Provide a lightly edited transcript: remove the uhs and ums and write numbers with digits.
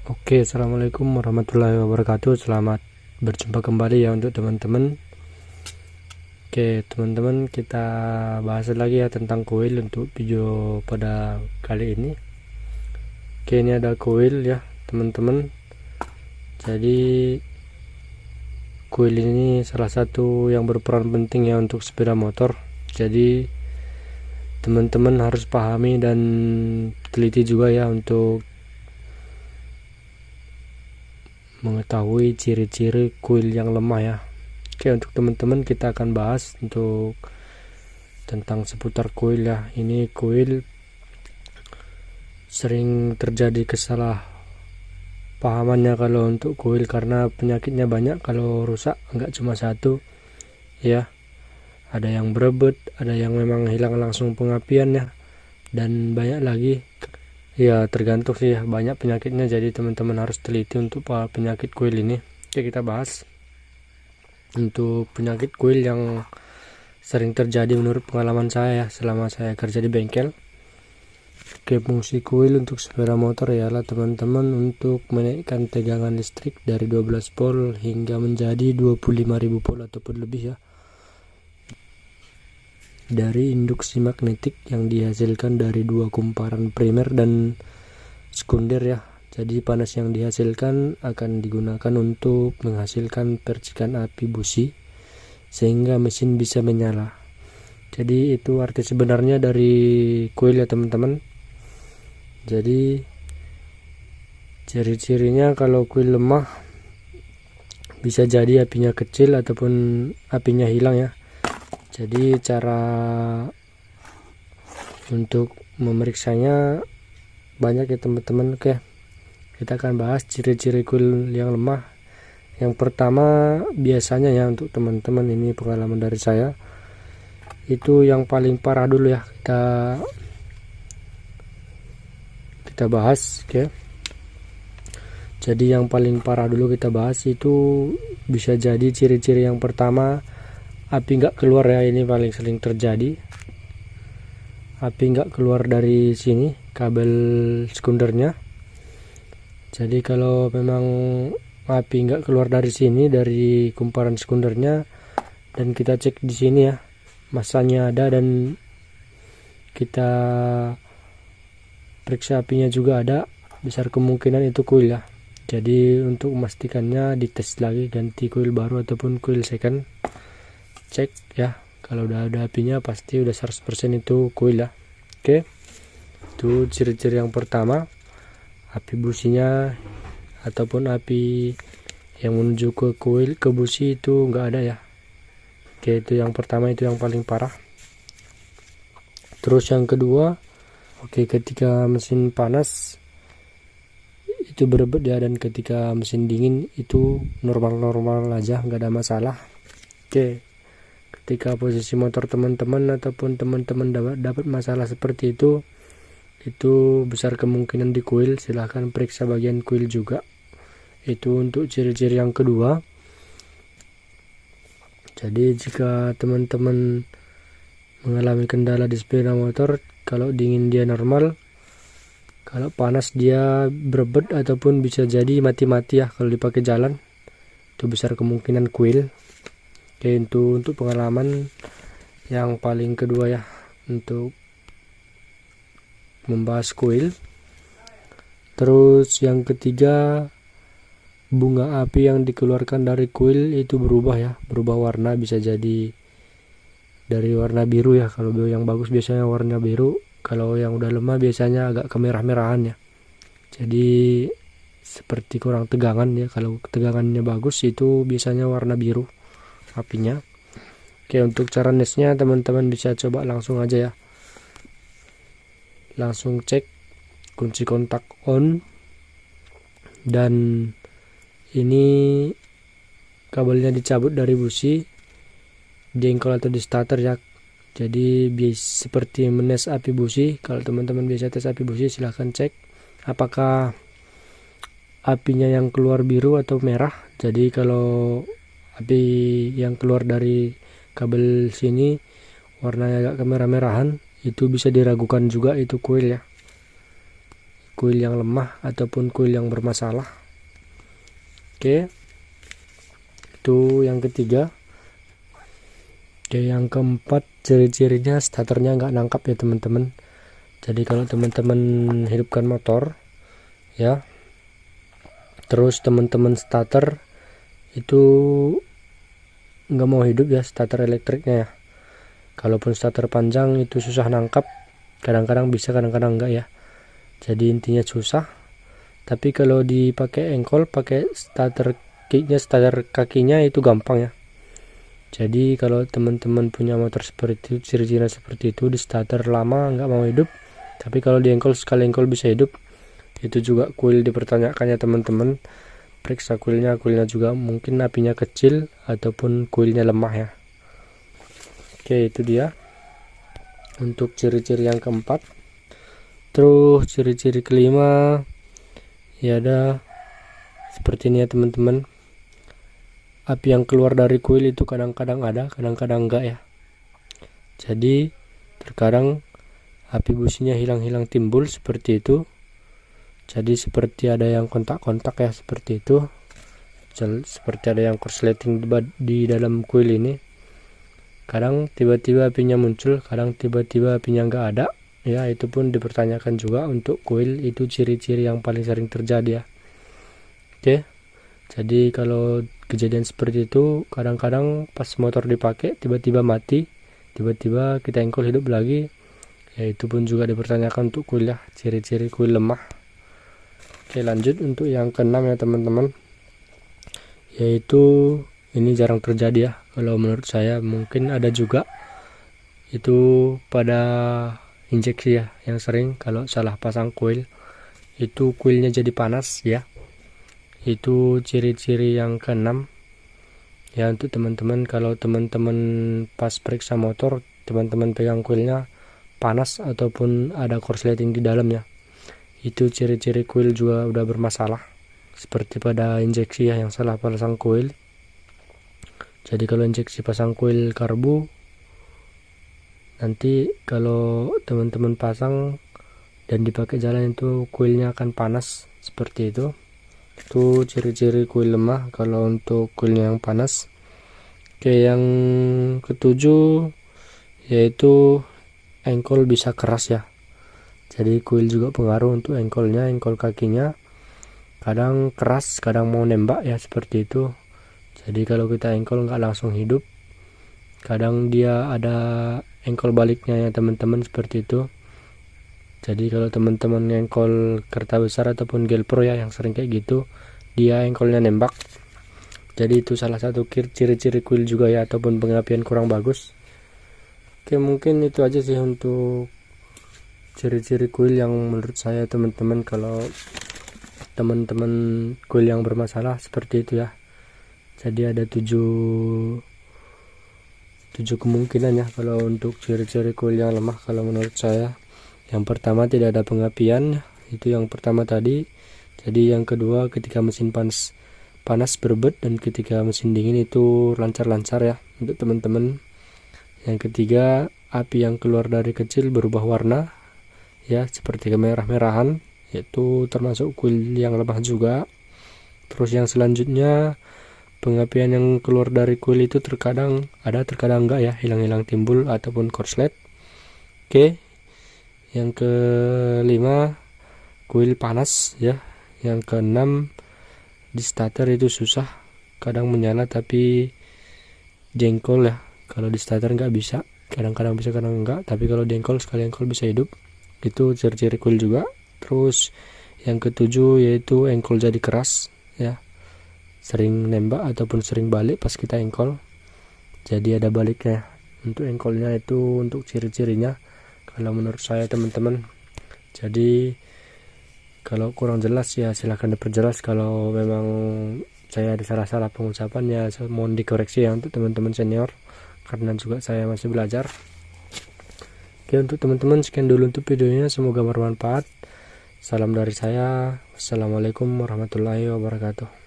Oke, assalamualaikum warahmatullahi wabarakatuh. Selamat berjumpa kembali ya untuk teman-teman. Oke, teman-teman, kita bahas lagi ya tentang kuil untuk video pada kali ini. Oke, ini ada kuil ya, teman-teman. Jadi kuil ini salah satu yang berperan penting ya untuk sepeda motor. Jadi teman-teman harus pahami dan teliti juga ya untuk mengetahui ciri-ciri kuil yang lemah ya. Oke, untuk teman-teman kita akan bahas untuk tentang seputar kuil ya. Ini kuil sering terjadi kesalahpahamannya kalau untuk kuil, karena penyakitnya banyak kalau rusak, nggak cuma satu ya. Ada yang berebut, ada yang memang hilang langsung pengapian ya, dan banyak lagi ya, tergantung sih ya, banyak penyakitnya. Jadi teman-teman harus teliti untuk penyakit kuil ini. Oke, kita bahas untuk penyakit kuil yang sering terjadi menurut pengalaman saya ya, selama saya kerja di bengkel. Oke, fungsi kuil untuk sepeda motor ialah teman-teman untuk menaikkan tegangan listrik dari 12 volt hingga menjadi 25.000 volt ataupun lebih ya, dari induksi magnetik yang dihasilkan dari dua kumparan primer dan sekunder ya. Jadi panas yang dihasilkan akan digunakan untuk menghasilkan percikan api busi sehingga mesin bisa menyala. Jadi itu arti sebenarnya dari kuil ya teman-teman. Jadi ciri-cirinya kalau kuil lemah bisa jadi apinya kecil ataupun apinya hilang ya. Jadi cara untuk memeriksanya banyak ya teman-teman. Oke, kita akan bahas ciri-ciri kuil yang lemah. Yang pertama biasanya ya, untuk teman-teman, ini pengalaman dari saya, itu yang paling parah dulu ya, kita bahas. Oke, jadi yang paling parah dulu kita bahas, itu bisa jadi ciri-ciri yang pertama, api nggak keluar ya. Ini paling sering terjadi, api nggak keluar dari sini kabel sekundernya. Jadi kalau memang api nggak keluar dari sini, dari kumparan sekundernya, dan kita cek di sini ya, masanya ada, dan kita periksa apinya juga ada, besar kemungkinan itu kuil ya. Jadi untuk memastikannya dites lagi, ganti kuil baru ataupun kuil second, cek ya. Kalau udah ada apinya pasti udah 100% itu kuil ya. Oke, itu ciri-ciri yang pertama, api businya ataupun api yang menuju ke kuil, ke busi itu nggak ada ya. Oke, itu yang pertama, itu yang paling parah. Terus yang kedua, oke, ketika mesin panas itu berebut ya, dan ketika mesin dingin itu normal-normal aja, nggak ada masalah. Oke, ketika posisi motor teman-teman ataupun teman-teman dapat masalah seperti itu besar kemungkinan di kuil. Silahkan periksa bagian kuil juga. Itu untuk ciri-ciri yang kedua. Jadi jika teman-teman mengalami kendala di sepeda motor, kalau dingin dia normal, kalau panas dia berebut ataupun bisa jadi mati-mati ya kalau dipakai jalan, itu besar kemungkinan kuil. Oke, itu untuk pengalaman yang paling kedua ya, untuk membahas kuil. Terus yang ketiga, bunga api yang dikeluarkan dari kuil itu berubah ya, berubah warna, bisa jadi dari warna biru ya. Kalau yang bagus biasanya warna biru, kalau yang udah lemah biasanya agak kemerah-merahan ya. Jadi seperti kurang tegangan ya. Kalau tegangannya bagus itu biasanya warna biru apinya. Oke, untuk cara nesnya teman-teman bisa coba langsung aja ya, langsung cek kunci kontak on, dan ini kabelnya dicabut dari busi, jengkol atau di starter ya. Jadi seperti menes api busi. Kalau teman-teman biasa tes api busi, silahkan cek apakah apinya yang keluar biru atau merah. Jadi kalau api yang keluar dari kabel sini warnanya agak kemerah-merahan, itu bisa diragukan juga itu kuil ya. kuil yang lemah ataupun kuil yang bermasalah. Oke, itu yang ketiga. Oke, yang keempat, ciri-cirinya starternya nggak nangkap ya teman-teman. Jadi kalau teman-teman hidupkan motor ya, terus teman-teman starter itu nggak mau hidup ya, starter elektriknya ya. Kalaupun starter panjang itu susah nangkap, kadang-kadang bisa, kadang-kadang enggak ya. Jadi intinya susah. Tapi kalau dipakai engkol, pakai starter kicknya, starter kakinya itu gampang ya. Jadi kalau teman-teman punya motor seperti itu, ciri-ciri seperti itu, di starter lama nggak mau hidup, tapi kalau di engkol sekali engkol bisa hidup. Itu juga kuil dipertanyakannya teman-teman, periksa kuilnya juga mungkin apinya kecil ataupun kuilnya lemah ya. Oke, itu dia untuk ciri-ciri yang keempat. Terus ciri-ciri kelima ya ada seperti ini ya teman-teman. Api yang keluar dari kuil itu kadang-kadang ada, kadang-kadang enggak ya. Jadi terkadang api businya hilang-hilang timbul seperti itu. Jadi seperti ada yang kontak-kontak ya, seperti itu. Seperti ada yang korsleting di dalam kuil ini. Kadang tiba-tiba apinya muncul, kadang tiba-tiba apinya enggak ada. Ya, itu pun dipertanyakan juga untuk kuil. Itu ciri-ciri yang paling sering terjadi ya. Oke. Jadi kalau kejadian seperti itu, kadang-kadang pas motor dipakai tiba-tiba mati, tiba-tiba kita engkol hidup lagi. Ya, itu pun juga dipertanyakan untuk kuil ya, ciri-ciri kuil lemah. Oke, lanjut untuk yang keenam ya teman-teman. Yaitu ini jarang terjadi ya. Kalau menurut saya mungkin ada juga itu pada injeksi ya, yang sering kalau salah pasang kuil itu kuilnya jadi panas ya. Itu ciri-ciri yang keenam ya untuk teman-teman. Kalau teman-teman pas periksa motor, teman-teman pegang kuilnya panas ataupun ada korsleting di dalamnya, itu ciri-ciri kuil juga udah bermasalah, seperti pada injeksi ya yang salah pasang kuil. Jadi kalau injeksi pasang kuil karbu, nanti kalau teman-teman pasang dan dipakai jalan itu kuilnya akan panas seperti itu. Itu ciri-ciri kuil lemah kalau untuk kuilnya yang panas. Oke, yang ketujuh yaitu engkol bisa keras ya. Jadi kuil juga pengaruh untuk engkolnya, engkol kakinya kadang keras, kadang mau nembak ya, seperti itu. Jadi kalau kita engkol nggak langsung hidup, kadang dia ada engkol baliknya ya teman-teman, seperti itu. Jadi kalau teman-teman engkol kereta besar ataupun gelpro ya yang sering kayak gitu, dia engkolnya nembak. Jadi itu salah satu ciri-ciri kuil juga ya, ataupun pengapian kurang bagus. Oke, mungkin itu aja sih untuk ciri-ciri kuil yang menurut saya teman-teman. Kalau teman-teman kuil yang bermasalah seperti itu ya. Jadi ada 7 kemungkinan ya kalau untuk ciri-ciri kuil yang lemah kalau menurut saya. Yang pertama, tidak ada pengapian, itu yang pertama tadi. Jadi yang kedua, ketika mesin panas berbet, dan ketika mesin dingin itu lancar-lancar ya untuk teman-teman. Yang ketiga, api yang keluar dari kecil berubah warna ya, seperti kemerah-merahan, yaitu termasuk kuil yang lemah juga. Terus yang selanjutnya, pengapian yang keluar dari kuil itu terkadang ada, terkadang enggak ya, hilang-hilang timbul ataupun korslet. Oke. Yang kelima, kuil panas ya. Yang keenam, di starter itu susah, kadang menyala tapi jengkol ya. Kalau di starter nggak bisa, kadang-kadang bisa, kadang enggak. Tapi kalau jengkol, sekali engkol bisa hidup. Itu ciri-ciri kuil juga. Terus yang ketujuh yaitu engkol jadi keras ya, sering nembak ataupun sering balik pas kita engkol. Jadi ada baliknya untuk engkolnya, itu untuk ciri-cirinya kalau menurut saya teman-teman. Jadi kalau kurang jelas ya silahkan diperjelas. Kalau memang saya ada salah-salah pengucapan ya mohon dikoreksi ya untuk teman-teman senior, karena juga saya masih belajar. Oke, untuk teman-teman sekian dulu untuk videonya, semoga bermanfaat. Salam dari saya, wassalamualaikum warahmatullahi wabarakatuh.